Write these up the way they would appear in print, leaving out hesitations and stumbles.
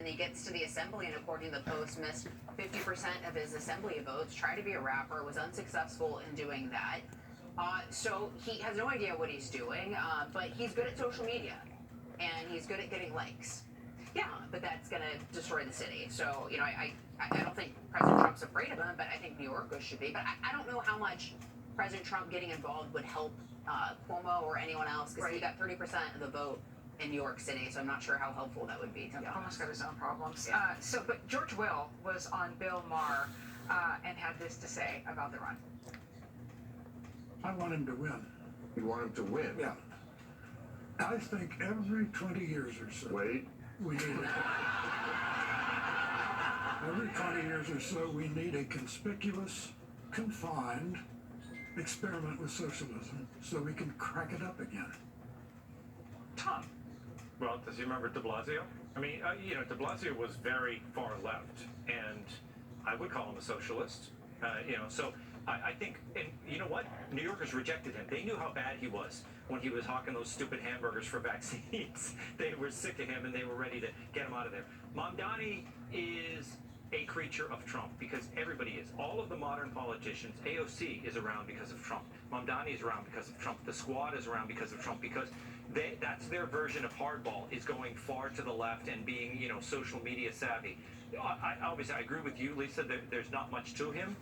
And he gets to the assembly, and according to the Post, missed 50% of his assembly votes, tried to be a rapper, was unsuccessful in doing that. So he has no idea what he's doing, but he's good at social media, and he's good at getting likes. Yeah, but that's going to destroy the city. So, I don't think President Trump's afraid of him, but I think New Yorkers should be. But I don't know how much President Trump getting involved would help Cuomo or anyone else, because he got 30% of the vote in New York City, so I'm not sure how helpful that would be, to be honest. Cuomo's got his own problems. Yeah. But George Will was on Bill Maher and had this to say about the run. I want him to win. You want him to win? Yeah. I think every 20 years or so. Wait. We need every 20 years or so, we need a conspicuous, confined experiment with socialism so we can crack it up again. Tom. Well, does he remember de Blasio? I mean, de Blasio was very far left, and I would call him a socialist. So I think, and you know what? New Yorkers rejected him. They knew how bad he was when he was hawking those stupid hamburgers for vaccines. They were sick of him, and they were ready to get him out of there. Mamdani is a creature of Trump, because everybody is. All of the modern politicians, AOC is around because of Trump. Mamdani is around because of Trump. The Squad is around because of Trump, because that's their version of hardball, is going far to the left and being, social media savvy. Obviously, I agree with you, Lisa, there's not much to him.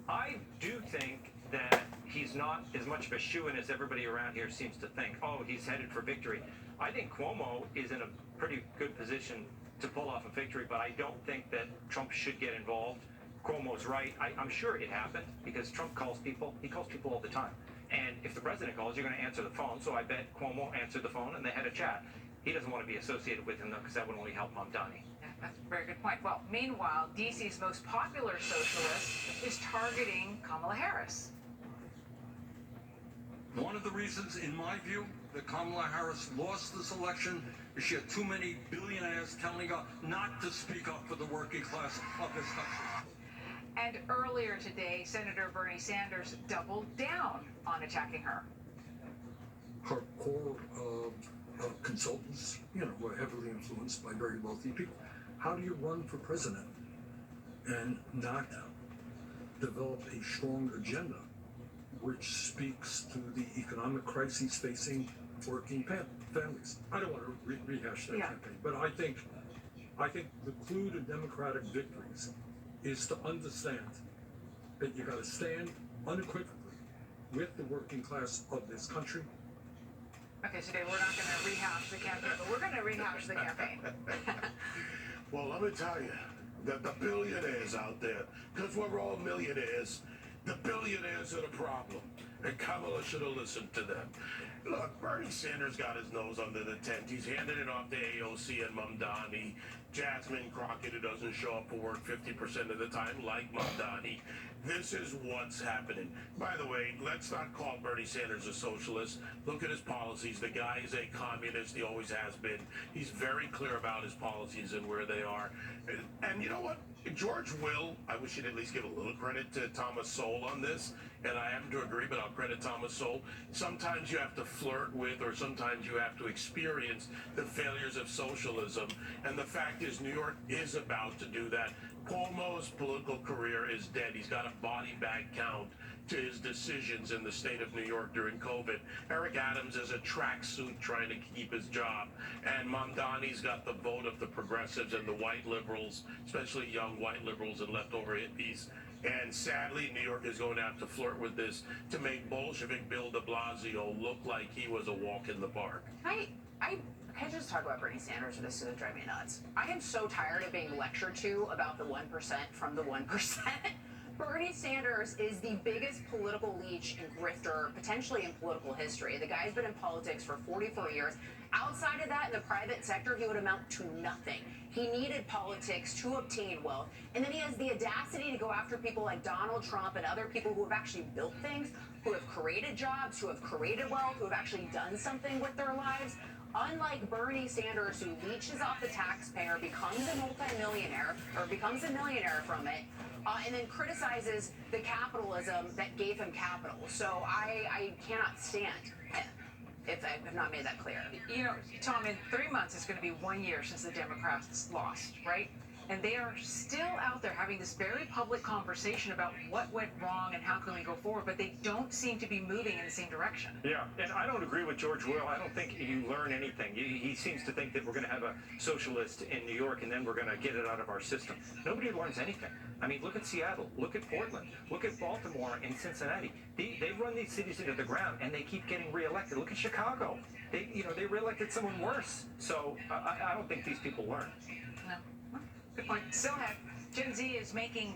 I do think that he's not as much of a shoo-in as everybody around here seems to think. Oh, he's headed for victory. I think Cuomo is in a pretty good position to pull off a victory, but I don't think that Trump should get involved. Cuomo's right. I'm sure it happened, because Trump calls people. He calls people all the time. And if the president calls, you're going to answer the phone. So I bet Cuomo answered the phone, and they had a chat. He doesn't want to be associated with him, though, because that would only help Mamdani. Yeah, that's a very good point. Well, meanwhile, D.C.'s most popular socialist is targeting Kamala Harris. One of the reasons, in my view, that Kamala Harris lost this election is she had too many billionaires telling her not to speak up for the working class of this country. And earlier today, Senator Bernie Sanders doubled down on attacking her. Her core consultants, were heavily influenced by very wealthy people. How do you run for president and not develop a strong agenda which speaks to the economic crises facing working families? I don't want to rehash that campaign, but I think the clue to Democratic victories is to understand that you got to stand unequivocally with the working class of this country. Okay, so today we're not going to rehash the campaign, but we're going to rehash the campaign. Well, let me tell you that the billionaires out there, because we're all millionaires, the billionaires are the problem, and Kamala should have listened to them. Look, Bernie Sanders got his nose under the tent. He's handed it off to AOC and Mamdani. Jasmine Crockett, who doesn't show up for work 50% of the time, like Mamdani. This is what's happening. By the way, let's not call Bernie Sanders a socialist. Look at his policies. The guy is a communist. He always has been. He's very clear about his policies and where they are. And you know what? George Will, I wish he'd at least give a little credit to Thomas Sowell on this, and I happen to agree, but I'll credit Thomas Sowell. Sometimes you have to flirt with, or sometimes you have to experience the failures of socialism, and the fact is New York is about to do that. Cuomo's political career is dead. He's got a body bag count to his decisions in the state of New York during COVID. Eric Adams is a tracksuit trying to keep his job. And Mamdani's got the vote of the progressives and the white liberals, especially young white liberals and leftover hippies. And sadly, New York is going to have to flirt with this to make Bolshevik Bill de Blasio look like he was a walk in the park. Can I just talk about Bernie Sanders, or this is going to drive me nuts? I am so tired of being lectured to about the 1% from the 1%. Bernie Sanders is the biggest political leech and grifter, potentially in political history. The guy's been in politics for 44 years. Outside of that, in the private sector, he would amount to nothing. He needed politics to obtain wealth. And then he has the audacity to go after people like Donald Trump and other people who have actually built things, who have created jobs, who have created wealth, who have actually done something with their lives. Unlike Bernie Sanders, who leeches off the taxpayer, becomes a multimillionaire, or becomes a millionaire from it, and then criticizes the capitalism that gave him capital. So I cannot stand him. if I have not made that clear. You know, Tom, in 3 months, it's going to be 1 year since the Democrats lost, right? And they are still out there having this very public conversation about what went wrong and how can we go forward, but they don't seem to be moving in the same direction. Yeah, and I don't agree with George Will. I don't think you learn anything. He seems to think that we're going to have a socialist in New York and then we're going to get it out of our system. Nobody learns anything. I mean, look at Seattle, look at Portland, look at Baltimore and Cincinnati. They run these cities into the ground and they keep getting reelected. Look at Chicago. They reelected someone worse. So I don't think these people learn. No. Good point. Still have Gen Z is making